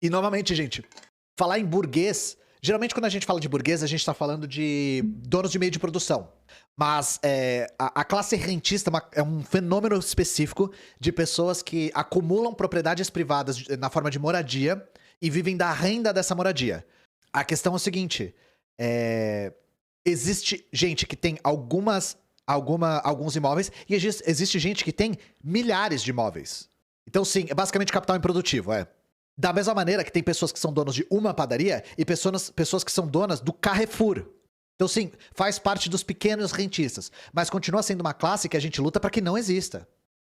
E novamente, gente, falar em burguês, geralmente quando a gente fala de burguês, a gente tá falando de donos de meio de produção. Mas a classe rentista é um fenômeno específico de pessoas que acumulam propriedades privadas na forma de moradia e vivem da renda dessa moradia. A questão é o seguinte, existe gente que tem alguns imóveis e existe gente que tem milhares de imóveis. Então sim, é basicamente capital improdutivo, Da mesma maneira que tem pessoas que são donas de uma padaria e pessoas que são donas do Carrefour. Então sim, faz parte dos pequenos rentistas, mas continua sendo uma classe que a gente luta para que não exista.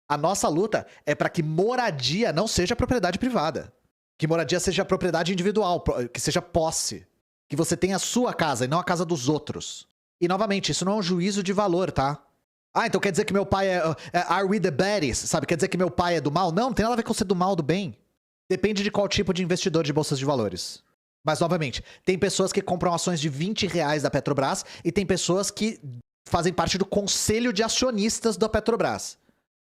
A nossa luta é para que moradia não seja propriedade privada. Que moradia seja propriedade individual, que seja posse. Que você tenha a sua casa e não a casa dos outros. E novamente, isso não é um juízo de valor, tá? Ah, então quer dizer que meu pai are we the baddies? Sabe, quer dizer que meu pai é do mal? Não, não tem nada a ver com ser do mal ou do bem. Depende de qual tipo de investidor de bolsas de valores. Mas, novamente, tem pessoas que compram ações de R$ 20 da Petrobras e tem pessoas que fazem parte do conselho de acionistas da Petrobras.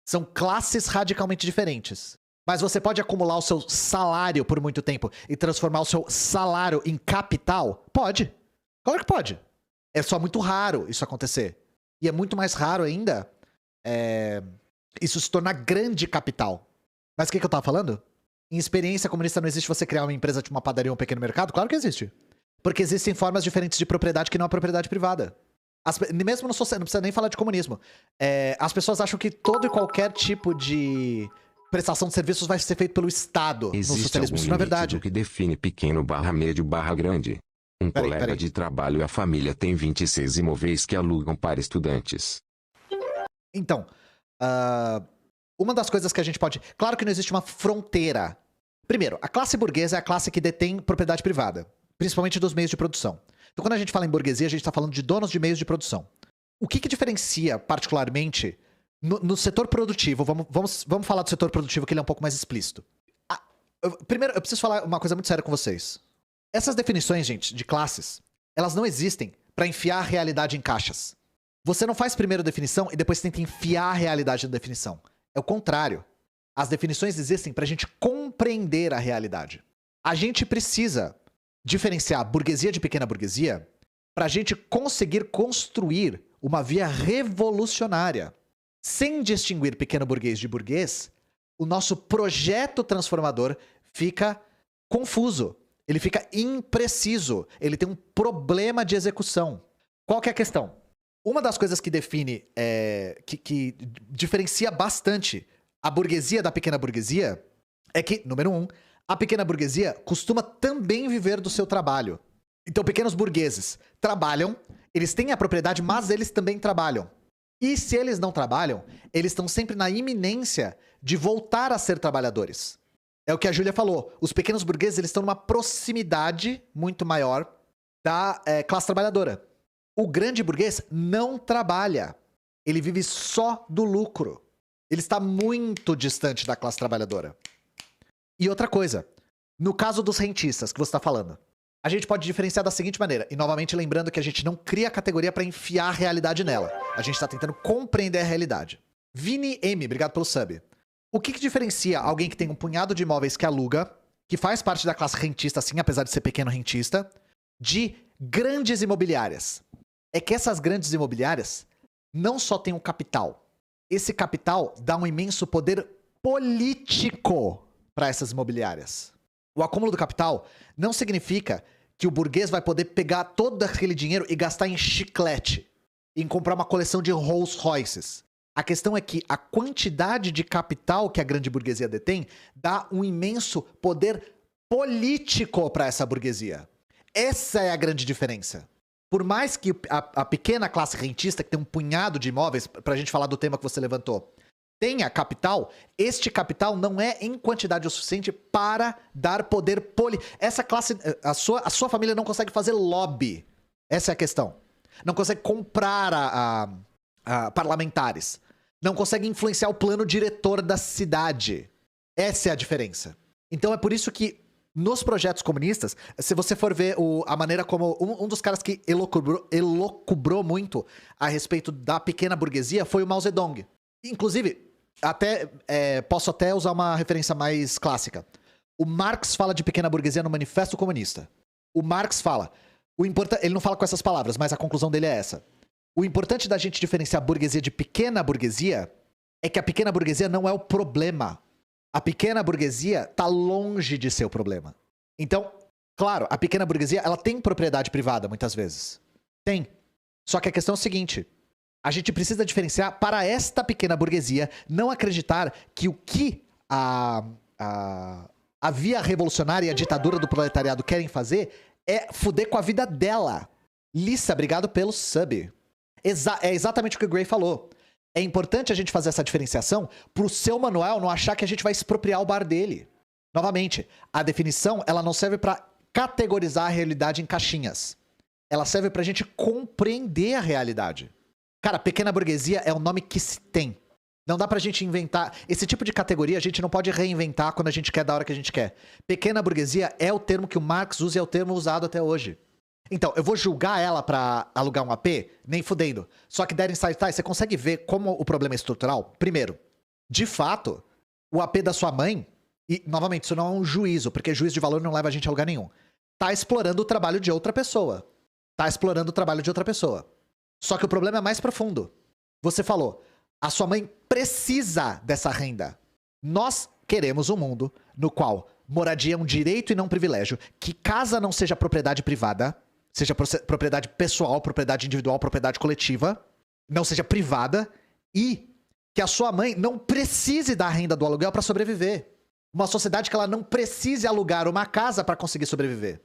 São classes radicalmente diferentes. Mas você pode acumular o seu salário por muito tempo e transformar o seu salário em capital? Pode. Claro que pode. É só muito raro isso acontecer. E é muito mais raro ainda isso se tornar grande capital. Mas o que eu tava falando? Em experiência comunista não existe você criar uma empresa tipo uma padaria ou um pequeno mercado? Claro que existe. Porque existem formas diferentes de propriedade que não é propriedade privada. Mesmo não precisa nem falar de comunismo. As pessoas acham que todo e qualquer tipo de prestação de serviços vai ser feito pelo Estado no socialismo. Isso não é verdade. Do que define pequeno barra médio barra grande. Um colega de trabalho e a família tem 26 imóveis que alugam para estudantes. Então, uma das coisas que a gente pode... Claro que não existe uma fronteira. Primeiro, a classe burguesa é a classe que detém propriedade privada, principalmente dos meios de produção. Então, quando a gente fala em burguesia, a gente está falando de donos de meios de produção. O que diferencia, particularmente, no setor produtivo? Vamos falar do setor produtivo, que ele é um pouco mais explícito. Primeiro, eu preciso falar uma coisa muito séria com vocês. Essas definições, gente, de classes, elas não existem para enfiar a realidade em caixas. Você não faz primeiro a definição e depois tenta enfiar a realidade na definição. É o contrário. As definições existem para a gente compreender a realidade. A gente precisa diferenciar burguesia de pequena burguesia para a gente conseguir construir uma via revolucionária. Sem distinguir pequeno burguês de burguês, o nosso projeto transformador fica confuso. Ele fica impreciso. Ele tem um problema de execução. Qual que é a questão? Uma das coisas que define, que diferencia bastante a burguesia da pequena burguesia é que, número 1, a pequena burguesia costuma também viver do seu trabalho. Então, pequenos burgueses trabalham, eles têm a propriedade, mas eles também trabalham. E se eles não trabalham, eles estão sempre na iminência de voltar a ser trabalhadores. É o que a Júlia falou. Os pequenos burgueses eles estão numa proximidade muito maior da classe trabalhadora. O grande burguês não trabalha. Ele vive só do lucro. Ele está muito distante da classe trabalhadora. E outra coisa, no caso dos rentistas que você está falando, a gente pode diferenciar da seguinte maneira. E novamente lembrando que a gente não cria a categoria para enfiar a realidade nela. A gente está tentando compreender a realidade. Vini M, obrigado pelo sub. O que diferencia alguém que tem um punhado de imóveis que aluga, que faz parte da classe rentista, sim, apesar de ser pequeno rentista, de grandes imobiliárias? É que essas grandes imobiliárias não só têm um capital. Esse capital dá um imenso poder político para essas imobiliárias. O acúmulo do capital não significa que o burguês vai poder pegar todo aquele dinheiro e gastar em chiclete, em comprar uma coleção de Rolls Royces. A questão é que a quantidade de capital que a grande burguesia detém dá um imenso poder político para essa burguesia. Essa é a grande diferença. Por mais que a pequena classe rentista, que tem um punhado de imóveis, para a gente falar do tema que você levantou, tenha capital, este capital não é em quantidade o suficiente para dar poder político. Essa classe, a sua família não consegue fazer lobby. Essa é a questão. Não consegue comprar a parlamentares. Não consegue influenciar o plano diretor da cidade. Essa é a diferença. Então é por isso que nos projetos comunistas, se você for ver a maneira como... Um dos caras que elocubrou muito a respeito da pequena burguesia foi o Mao Zedong. Inclusive, posso até usar uma referência mais clássica. O Marx fala de pequena burguesia no Manifesto Comunista. O Marx fala... Ele não fala com essas palavras, mas a conclusão dele é essa. O importante da gente diferenciar burguesia de pequena burguesia é que a pequena burguesia não é o problema. A pequena burguesia está longe de ser o problema. Então, claro, a pequena burguesia ela tem propriedade privada muitas vezes. Tem. Só que a questão é o seguinte. A gente precisa diferenciar para esta pequena burguesia não acreditar que o que a via revolucionária e a ditadura do proletariado querem fazer é fuder com a vida dela. Lissa, obrigado pelo sub. É exatamente o que o Gray falou. É importante a gente fazer essa diferenciação pro seu Manuel não achar que a gente vai expropriar o bar dele. Novamente, a definição ela não serve para categorizar a realidade em caixinhas. Ela serve pra gente compreender a realidade. Cara, pequena burguesia é o nome que se tem. Não dá pra gente inventar... Esse tipo de categoria a gente não pode reinventar quando a gente quer, da hora que a gente quer. Pequena burguesia é o termo que o Marx usa e é o termo usado até hoje. Então, eu vou julgar ela pra alugar um AP? Nem fudendo. Só que der insight, você consegue ver como o problema é estrutural? Primeiro, de fato, o AP da sua mãe... E, novamente, isso não é um juízo, porque juízo de valor não leva a gente a lugar nenhum. Tá explorando o trabalho de outra pessoa. Tá explorando o trabalho de outra pessoa. Só que o problema é mais profundo. Você falou, a sua mãe precisa dessa renda. Nós queremos um mundo no qual moradia é um direito e não um privilégio, que casa não seja propriedade privada, seja propriedade pessoal, propriedade individual, propriedade coletiva, não seja privada, e que a sua mãe não precise da renda do aluguel para sobreviver. Uma sociedade que ela não precise alugar uma casa para conseguir sobreviver.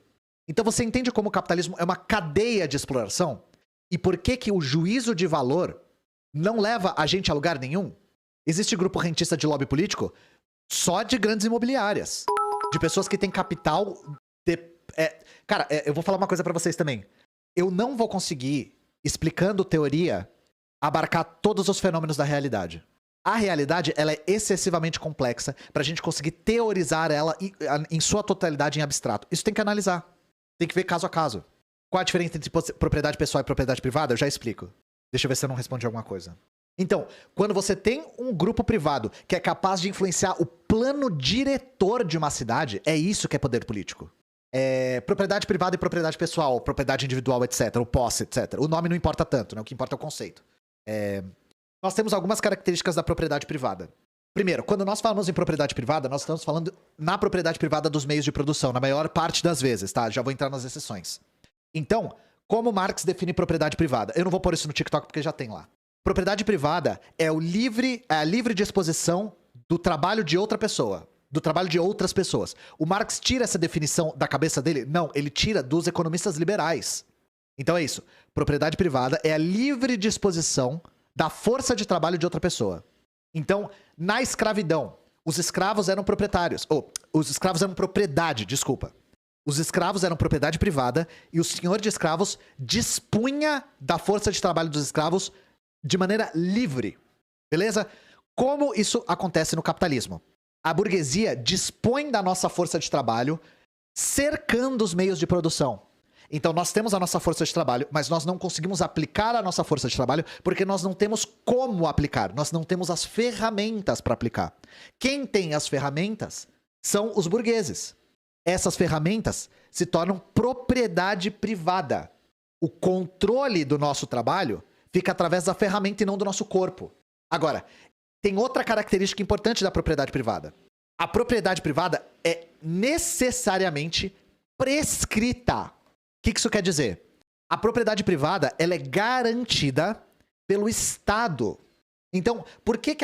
Então você entende como o capitalismo é uma cadeia de exploração? E por que que o juízo de valor não leva a gente a lugar nenhum? Existe grupo rentista de lobby político só de grandes imobiliárias. De pessoas que têm capital... Cara, eu vou falar uma coisa pra vocês também. Eu não vou conseguir, explicando teoria, abarcar todos os fenômenos da realidade. A realidade, ela é excessivamente complexa pra gente conseguir teorizar ela em sua totalidade em abstrato. Isso tem que analisar. Tem que ver caso a caso. Qual a diferença entre propriedade pessoal e propriedade privada? Eu já explico. Deixa eu ver se eu não respondi alguma coisa. Então, quando você tem um grupo privado que é capaz de influenciar o plano diretor de uma cidade, é isso que é poder político. Propriedade privada e propriedade pessoal, propriedade individual, etc. O posse, etc. O nome não importa tanto, né? O que importa é o conceito. Nós temos algumas características da propriedade privada. Primeiro, quando nós falamos em propriedade privada, nós estamos falando na propriedade privada dos meios de produção, na maior parte das vezes, tá? Já vou entrar nas exceções. Então, como Marx define propriedade privada? Eu não vou pôr isso no TikTok porque já tem lá. Propriedade privada é a livre disposição do trabalho de outra pessoa, do trabalho de outras pessoas. O Marx tira essa definição da cabeça dele? Não, ele tira dos economistas liberais. Então é isso. Propriedade privada é a livre disposição da força de trabalho de outra pessoa. Então, na escravidão, os escravos eram proprietários. Os escravos eram propriedade, desculpa. Os escravos eram propriedade privada e o senhor de escravos dispunha da força de trabalho dos escravos de maneira livre. Beleza? Como isso acontece no capitalismo? A burguesia dispõe da nossa força de trabalho cercando os meios de produção. Então nós temos a nossa força de trabalho, mas nós não conseguimos aplicar a nossa força de trabalho porque nós não temos como aplicar, nós não temos as ferramentas para aplicar. Quem tem as ferramentas são os burgueses. Essas ferramentas se tornam propriedade privada. O controle do nosso trabalho fica através da ferramenta e não do nosso corpo. Agora, tem outra característica importante da propriedade privada. A propriedade privada é necessariamente prescrita. O que isso quer dizer? A propriedade privada ela é garantida pelo Estado. Então, por que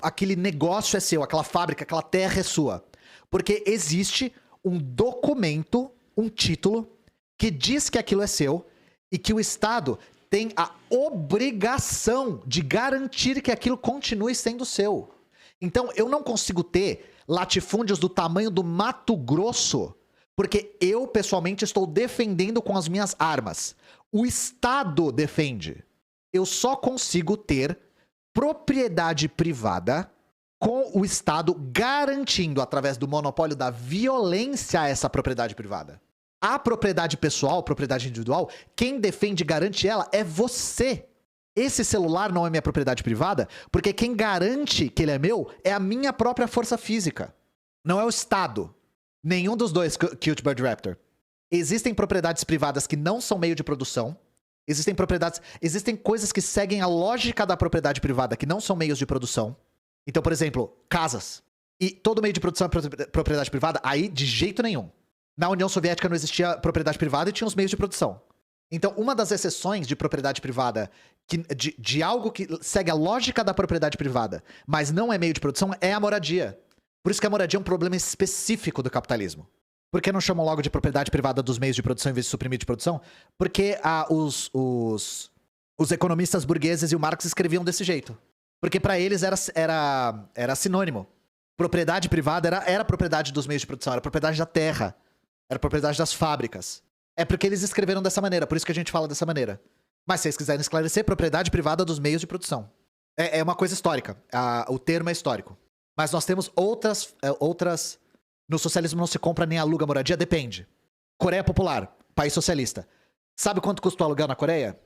aquele negócio é seu, aquela fábrica, aquela terra é sua? Porque existe um documento, um título, que diz que aquilo é seu e que o Estado tem a obrigação de garantir que aquilo continue sendo seu. Então, eu não consigo ter latifúndios do tamanho do Mato Grosso porque eu, pessoalmente, estou defendendo com as minhas armas. O Estado defende. Eu só consigo ter propriedade privada com o Estado garantindo, através do monopólio da violência, essa propriedade privada. A propriedade pessoal, propriedade individual, quem defende e garante ela é você. Esse celular não é minha propriedade privada, porque quem garante que ele é meu é a minha própria força física. Não é o Estado. Nenhum dos dois, Cute Bird Raptor. Existem propriedades privadas que não são meio de produção. Existem coisas que seguem a lógica da propriedade privada que não são meios de produção. Então, por exemplo, casas. E todo meio de produção é propriedade privada? Aí, de jeito nenhum. Na União Soviética não existia propriedade privada e tinha os meios de produção. Então, uma das exceções de propriedade privada, de algo que segue a lógica da propriedade privada, mas não é meio de produção, é a moradia. Por isso que a moradia é um problema específico do capitalismo. Por que não chamam logo de propriedade privada dos meios de produção em vez de suprimir de produção? Porque os economistas burgueses e o Marx escreviam desse jeito. Porque para eles era sinônimo. Propriedade privada era propriedade dos meios de produção, era propriedade da terra, era propriedade das fábricas. É porque eles escreveram dessa maneira, por isso que a gente fala dessa maneira. Mas se vocês quiserem esclarecer, propriedade privada dos meios de produção. É uma coisa histórica, o termo é histórico. Mas nós temos outras... No socialismo não se compra nem aluga moradia, depende. Coreia Popular, país socialista. Sabe quanto custa o aluguel na Coreia?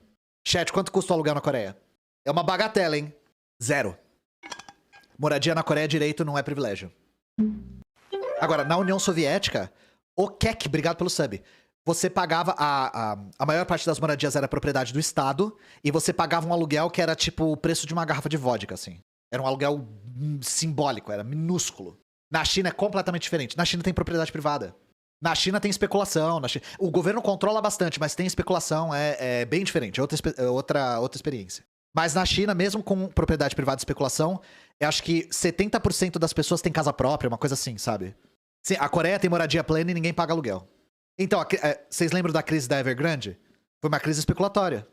Chat, quanto custa o aluguel na Coreia? É uma bagatela, hein? 0. Moradia na Coreia direito não é privilégio. Agora, na União Soviética, o KEK, obrigado pelo sub, você pagava... A maior parte das moradias era propriedade do Estado, e você pagava um aluguel que era tipo o preço de uma garrafa de vodka, assim. Era um aluguel simbólico, era minúsculo. Na China é completamente diferente. Na China tem propriedade privada. Na China tem especulação. O governo controla bastante, mas tem especulação. É bem diferente. É outra experiência. Mas na China, mesmo com propriedade privada e especulação, eu acho que 70% das pessoas têm casa própria, uma coisa assim, sabe? Sim, a Coreia tem moradia plena e ninguém paga aluguel. Então, vocês lembram da crise da Evergrande? Foi uma crise especulatória.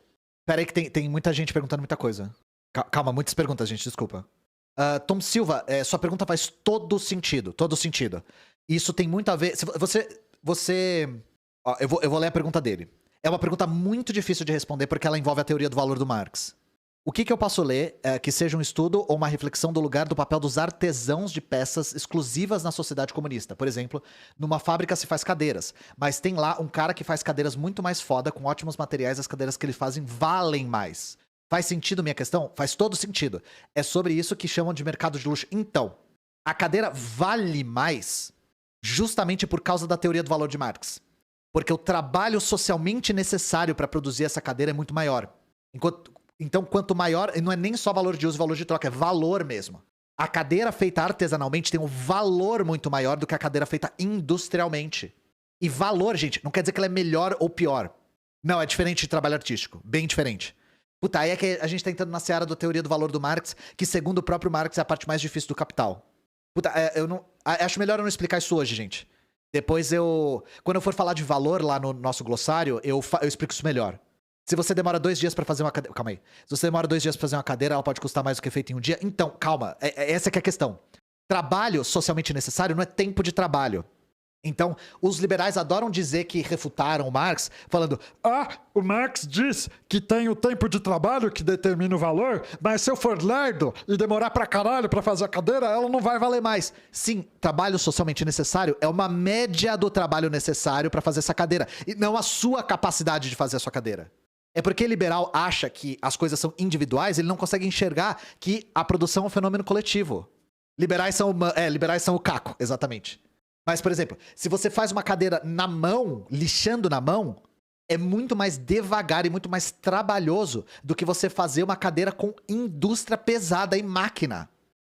Pera aí que tem muita gente perguntando muita coisa. Calma, muitas perguntas, gente, desculpa. Tom Silva, sua pergunta faz todo sentido. Isso tem muito a ver... Ó, eu vou ler a pergunta dele. É uma pergunta muito difícil de responder porque ela envolve a teoria do valor do Marx. O que eu posso ler que seja um estudo ou uma reflexão do lugar do papel dos artesãos de peças exclusivas na sociedade comunista? Por exemplo, numa fábrica se faz cadeiras, mas tem lá um cara que faz cadeiras muito mais foda, com ótimos materiais, as cadeiras que ele fazem valem mais. Faz sentido minha questão? Faz todo sentido. É sobre isso que chamam de mercado de luxo. Então, a cadeira vale mais justamente por causa da teoria do valor de Marx. Porque o trabalho socialmente necessário para produzir essa cadeira é muito maior. Então, quanto maior, não é nem só valor de uso e valor de troca, é valor mesmo. A cadeira feita artesanalmente tem um valor muito maior do que a cadeira feita industrialmente. E valor, gente, não quer dizer que ela é melhor ou pior. Não, é diferente de trabalho artístico. Bem diferente. Puta, aí é que a gente tá entrando na seara da teoria do valor do Marx, que segundo o próprio Marx é a parte mais difícil do Capital. Puta, acho melhor eu não explicar isso hoje, gente. Depois quando eu for falar de valor lá no nosso glossário, eu explico isso melhor. Se você demora 2 dias pra fazer uma cadeira... Calma aí. Se você demora 2 dias pra fazer uma cadeira, ela pode custar mais do que feito em um dia. Então, calma. Essa que é a questão. Trabalho socialmente necessário não é tempo de trabalho. Então, os liberais adoram dizer que refutaram o Marx, falando: o Marx diz que tem o tempo de trabalho que determina o valor, mas se eu for lerdo e demorar pra caralho pra fazer a cadeira, ela não vai valer mais. Sim, trabalho socialmente necessário é uma média do trabalho necessário pra fazer essa cadeira, e não a sua capacidade de fazer a sua cadeira. É porque liberal acha que as coisas são individuais, ele não consegue enxergar que a produção é um fenômeno coletivo. Liberais são o caco, exatamente. Mas, por exemplo, se você faz uma cadeira na mão, lixando na mão, é muito mais devagar e muito mais trabalhoso do que você fazer uma cadeira com indústria pesada e máquina.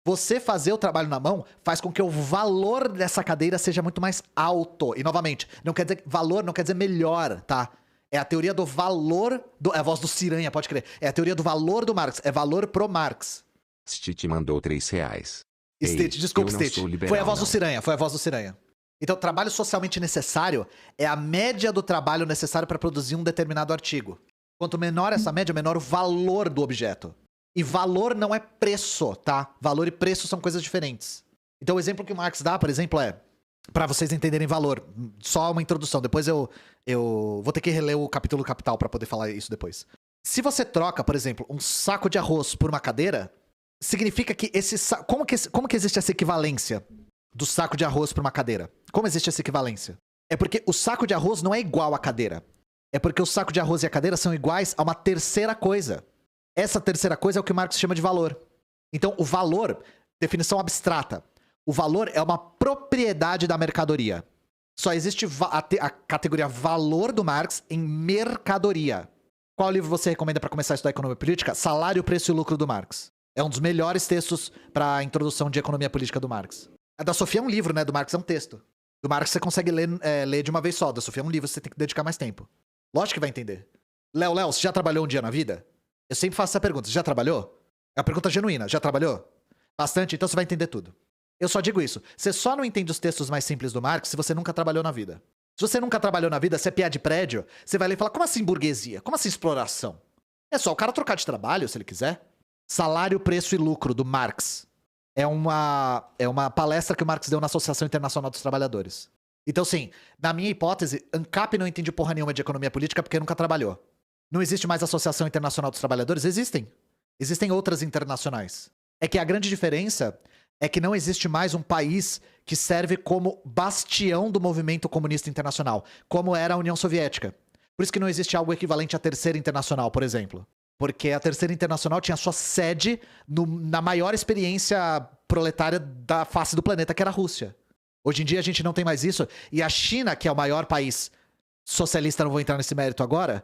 Você fazer o trabalho na mão faz com que o valor dessa cadeira seja muito mais alto. E, novamente, valor não quer dizer melhor, tá? É a teoria do valor... É a voz do Ciranha, pode crer. É a teoria do valor do Marx. É valor pro Marx. Stitch mandou R$3. Stitch, desculpa, Stitch. Foi a voz do Ciranha. Então, trabalho socialmente necessário é a média do trabalho necessário para produzir um determinado artigo. Quanto menor essa média, menor o valor do objeto. E valor não é preço, tá? Valor e preço são coisas diferentes. Então, o exemplo que o Marx dá, por exemplo, é... Para vocês entenderem valor, só uma introdução. Depois eu vou ter que reler o capítulo Capital para poder falar isso depois. Se você troca, por exemplo, um saco de arroz por uma cadeira, significa que esse saco... Como que existe essa equivalência do saco de arroz para uma cadeira? Como existe essa equivalência? É porque o saco de arroz não é igual à cadeira. É porque o saco de arroz e a cadeira são iguais a uma terceira coisa. Essa terceira coisa é o que Marx chama de valor. Então, o valor, definição abstrata. O valor é uma propriedade da mercadoria. Só existe a categoria valor do Marx em mercadoria. Qual livro você recomenda para começar a estudar economia política? Salário, Preço e Lucro do Marx. É um dos melhores textos para a introdução de economia política do Marx. A da Sofia é um livro, né? Do Marx é um texto. Do Marx você consegue ler de uma vez só. Da Sofia é um livro, você tem que dedicar mais tempo. Lógico que vai entender. Léo, você já trabalhou um dia na vida? Eu sempre faço essa pergunta. Você já trabalhou? É uma pergunta genuína. Já trabalhou? Bastante? Então você vai entender tudo. Eu só digo isso. Você só não entende os textos mais simples do Marx se você nunca trabalhou na vida. Se você nunca trabalhou na vida, você é piá de prédio, você vai ler e falar, como assim burguesia? Como assim exploração? É só o cara trocar de trabalho, se ele quiser. Salário, Preço e Lucro, do Marx. É uma palestra que o Marx deu na Associação Internacional dos Trabalhadores. Então, sim, na minha hipótese, ANCAP não entende porra nenhuma de economia política porque nunca trabalhou. Não existe mais Associação Internacional dos Trabalhadores? Existem. Existem outras internacionais. É que a grande diferença é que não existe mais um país que serve como bastião do movimento comunista internacional, como era a União Soviética. Por isso que não existe algo equivalente à Terceira Internacional, por exemplo. Porque a Terceira Internacional tinha sua sede na maior experiência proletária da face do planeta, que era a Rússia. Hoje em dia a gente não tem mais isso. E a China, que é o maior país socialista, não vou entrar nesse mérito agora,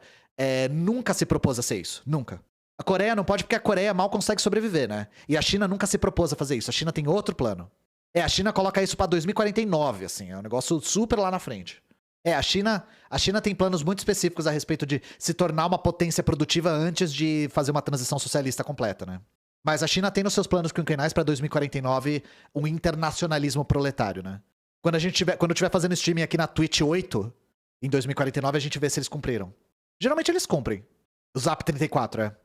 nunca se propôs a ser isso. Nunca. A Coreia não pode porque a Coreia mal consegue sobreviver, né? E a China nunca se propôs a fazer isso. A China tem outro plano. A China coloca isso pra 2049, assim. É um negócio super lá na frente. A China tem planos muito específicos a respeito de se tornar uma potência produtiva antes de fazer uma transição socialista completa, né? Mas a China tem nos seus planos quinquenais pra 2049 um internacionalismo proletário, né? Quando eu estiver fazendo streaming aqui na Twitch 8, em 2049, a gente vê se eles cumpriram. Geralmente eles cumprem. O Zap 34,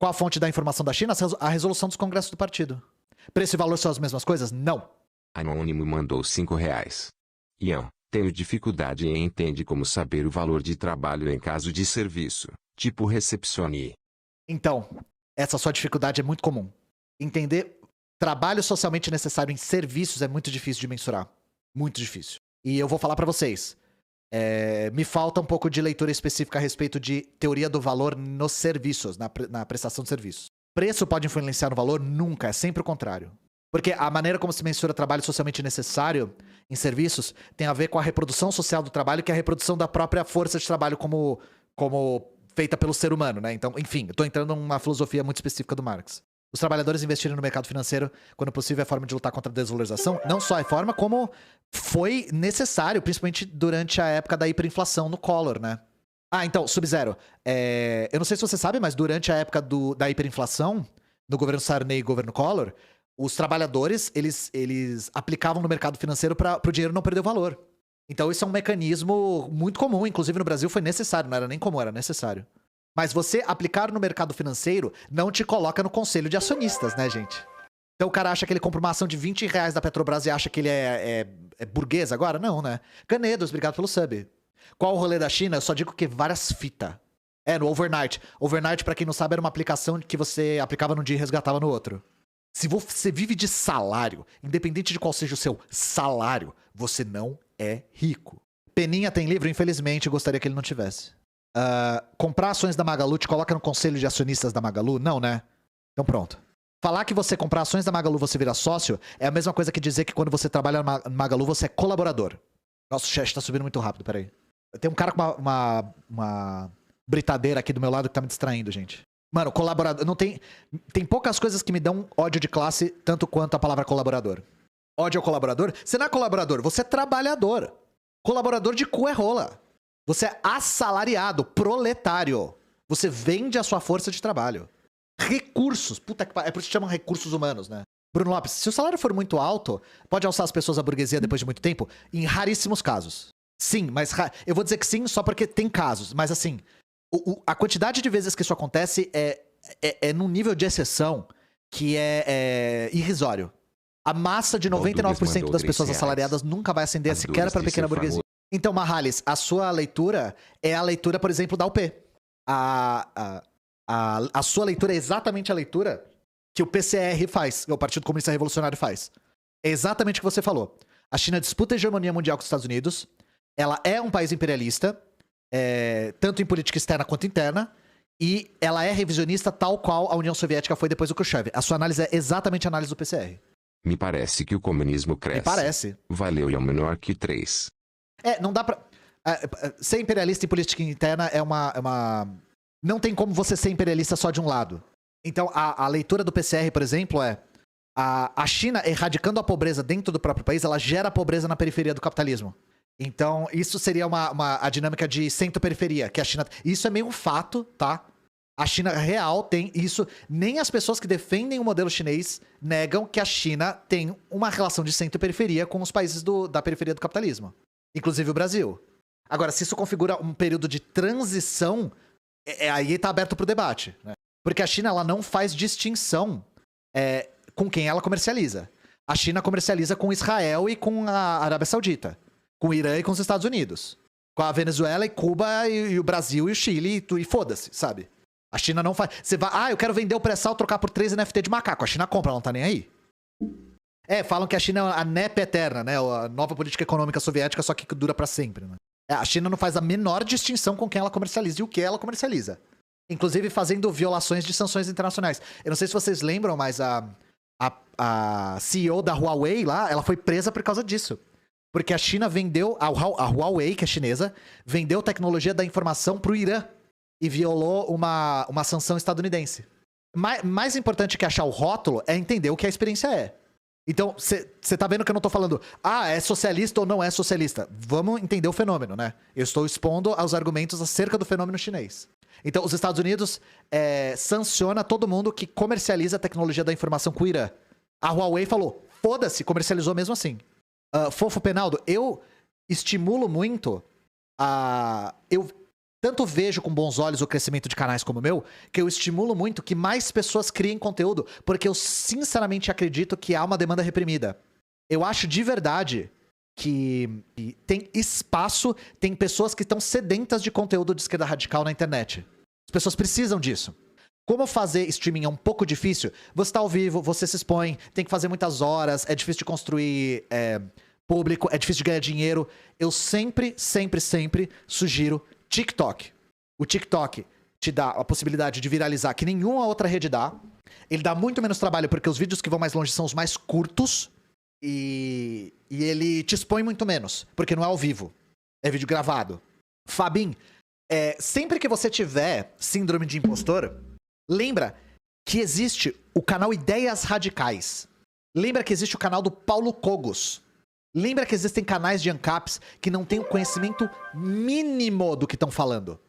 Qual a fonte da informação da China? A resolução dos congressos do partido. Preço e valor são as mesmas coisas? Não. Anônimo mandou R$5. Ian, tenho dificuldade em entender como saber o valor de trabalho em caso de serviço, tipo recepcione. Então, essa sua dificuldade é muito comum. Entender trabalho socialmente necessário em serviços é muito difícil de mensurar. Muito difícil. E eu vou falar pra vocês. Me falta um pouco de leitura específica a respeito de teoria do valor nos serviços, na prestação de serviços. Preço pode influenciar no valor? Nunca, é sempre o contrário. Porque a maneira como se mensura trabalho socialmente necessário em serviços tem a ver com a reprodução social do trabalho, que é a reprodução da própria força de trabalho como feita pelo ser humano, né? Então, enfim, eu tô entrando numa filosofia muito específica do Marx. Os trabalhadores investirem no mercado financeiro, quando possível, é forma de lutar contra a desvalorização. Não só é forma, como foi necessário, principalmente durante a época da hiperinflação no Collor, né? Então, Sub-Zero. Eu não sei se você sabe, mas durante a época da hiperinflação, no governo Sarney e governo Collor, os trabalhadores, eles aplicavam no mercado financeiro para o dinheiro não perder o valor. Então, isso é um mecanismo muito comum. Inclusive, no Brasil foi necessário. Não era nem comum, era necessário. Mas você aplicar no mercado financeiro não te coloca no conselho de acionistas, né, gente? Então o cara acha que ele compra uma ação de R$20 da Petrobras e acha que ele é burguês agora? Não, né? Canedos, obrigado pelo sub. Qual o rolê da China? Eu só digo que várias fitas. No Overnight. Overnight, pra quem não sabe, era uma aplicação que você aplicava num dia e resgatava no outro. Se você vive de salário, independente de qual seja o seu salário, você não é rico. Peninha tem livro? Infelizmente, eu gostaria que ele não tivesse. Comprar ações da Magalu te coloca no conselho de acionistas da Magalu? Não, né? Então pronto. Falar que você comprar ações da Magalu você vira sócio é a mesma coisa que dizer que quando você trabalha na Magalu você é colaborador. Nossa, o chat tá subindo muito rápido, peraí. Tem um cara com uma britadeira aqui do meu lado que tá me distraindo, gente. Mano, colaborador... não tem poucas coisas que me dão ódio de classe tanto quanto a palavra colaborador. Ódio ao colaborador? Você não é colaborador, você é trabalhador. Colaborador de cu é rola. Você é assalariado, proletário. Você vende a sua força de trabalho. Recursos. Puta que pariu. É por isso que chamam recursos humanos, né? Bruno Lopes, se o salário for muito alto, pode alçar as pessoas à burguesia depois de muito tempo? Em raríssimos casos. Sim, mas eu vou dizer que sim só porque tem casos. Mas assim, a quantidade de vezes que isso acontece é num nível de exceção que é irrisório. A massa de 99% das pessoas assalariadas nunca vai ascender sequer para a pequena burguesia. Então, Marrales, a sua leitura é a leitura, por exemplo, da UP. A sua leitura é exatamente a leitura que o PCR faz, o Partido Comunista Revolucionário faz. É exatamente o que você falou. A China disputa a hegemonia mundial com os Estados Unidos. Ela é um país imperialista, tanto em política externa quanto interna. E ela é revisionista tal qual a União Soviética foi depois do Khrushchev. A sua análise é exatamente a análise do PCR. Me parece que o comunismo cresce. Me parece. Valeu e é o menor que 3. Não dá pra... ser imperialista em política interna é uma... Não tem como você ser imperialista só de um lado. Então, a leitura do PCR, por exemplo, é... A China, erradicando a pobreza dentro do próprio país, ela gera pobreza na periferia do capitalismo. Então, isso seria a dinâmica de centro-periferia, que a China... Isso é meio um fato, tá? A China real tem isso. Nem as pessoas que defendem o modelo chinês negam que a China tem uma relação de centro-periferia com os países da periferia do capitalismo. Inclusive o Brasil. Agora, se isso configura um período de transição, aí tá aberto pro debate, né? Porque a China, ela não faz distinção com quem ela comercializa. A China comercializa com Israel e com a Arábia Saudita. Com o Irã e com os Estados Unidos. Com a Venezuela e Cuba e o Brasil e o Chile e foda-se, sabe? A China não faz... Você vai... eu quero vender o pré-sal, trocar por 3 NFT de macaco. A China compra, ela não tá nem aí. Falam que a China é a NEP eterna, né? A nova política econômica soviética, só que dura pra sempre, né? A China não faz a menor distinção com quem ela comercializa e o que ela comercializa. Inclusive fazendo violações de sanções internacionais. Eu não sei se vocês lembram, mas a CEO da Huawei lá, ela foi presa por causa disso. Porque a China vendeu... A Huawei, que é chinesa, vendeu tecnologia da informação pro Irã. E violou uma sanção estadunidense. Mais importante que achar o rótulo é entender o que a experiência é. Então, você tá vendo que eu não tô falando, é socialista ou não é socialista. Vamos entender o fenômeno, né? Eu estou expondo aos argumentos acerca do fenômeno chinês. Então, os Estados Unidos sanciona todo mundo que comercializa a tecnologia da informação com o Irã. A Huawei falou, foda-se, comercializou mesmo assim. Fofo Penaldo, eu estimulo muito eu tanto vejo com bons olhos o crescimento de canais como o meu, que eu estimulo muito que mais pessoas criem conteúdo, porque eu sinceramente acredito que há uma demanda reprimida. Eu acho de verdade que tem espaço, tem pessoas que estão sedentas de conteúdo de esquerda radical na internet. As pessoas precisam disso. Como fazer streaming é um pouco difícil, você tá ao vivo, você se expõe, tem que fazer muitas horas, é difícil de construir público, é difícil de ganhar dinheiro. Eu sempre sugiro TikTok. O TikTok te dá a possibilidade de viralizar que nenhuma outra rede dá. Ele dá muito menos trabalho porque os vídeos que vão mais longe são os mais curtos. E ele te expõe muito menos, porque não é ao vivo. É vídeo gravado. Fabim, sempre que você tiver síndrome de impostor, lembra que existe o canal Ideias Radicais. Lembra que existe o canal do Paulo Cogos. Lembra que existem canais de ANCAPs que não têm o conhecimento mínimo do que estão falando.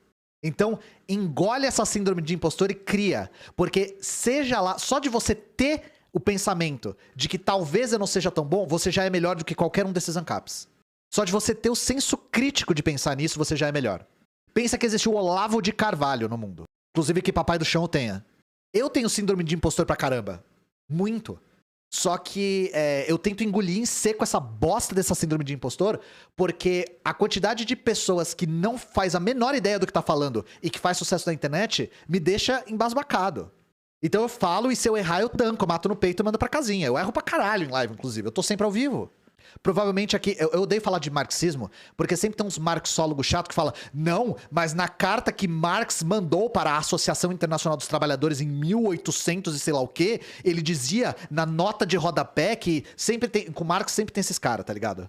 Então, engole essa síndrome de impostor e cria. Porque seja lá, só de você ter o pensamento de que talvez eu não seja tão bom, você já é melhor do que qualquer um desses ANCAPs. Só de você ter o senso crítico de pensar nisso, você já é melhor. Pensa que existe o Olavo de Carvalho no mundo. Inclusive que Papai do Chão tenha. Eu tenho síndrome de impostor pra caramba. Muito. Só que eu tento engolir em seco essa bosta dessa síndrome de impostor, porque a quantidade de pessoas que não faz a menor ideia do que tá falando e que faz sucesso na internet me deixa embasbacado. Então eu falo e se eu errar eu tanco, eu mato no peito e mando pra casinha. Eu erro pra caralho em live, inclusive. Eu tô sempre ao vivo. Provavelmente aqui, eu odeio falar de marxismo, porque sempre tem uns marxólogos chatos que falam, não, mas na carta que Marx mandou para a Associação Internacional dos Trabalhadores em 1800 e sei lá o quê, ele dizia na nota de rodapé que sempre tem, com Marx sempre tem esses caras, tá ligado?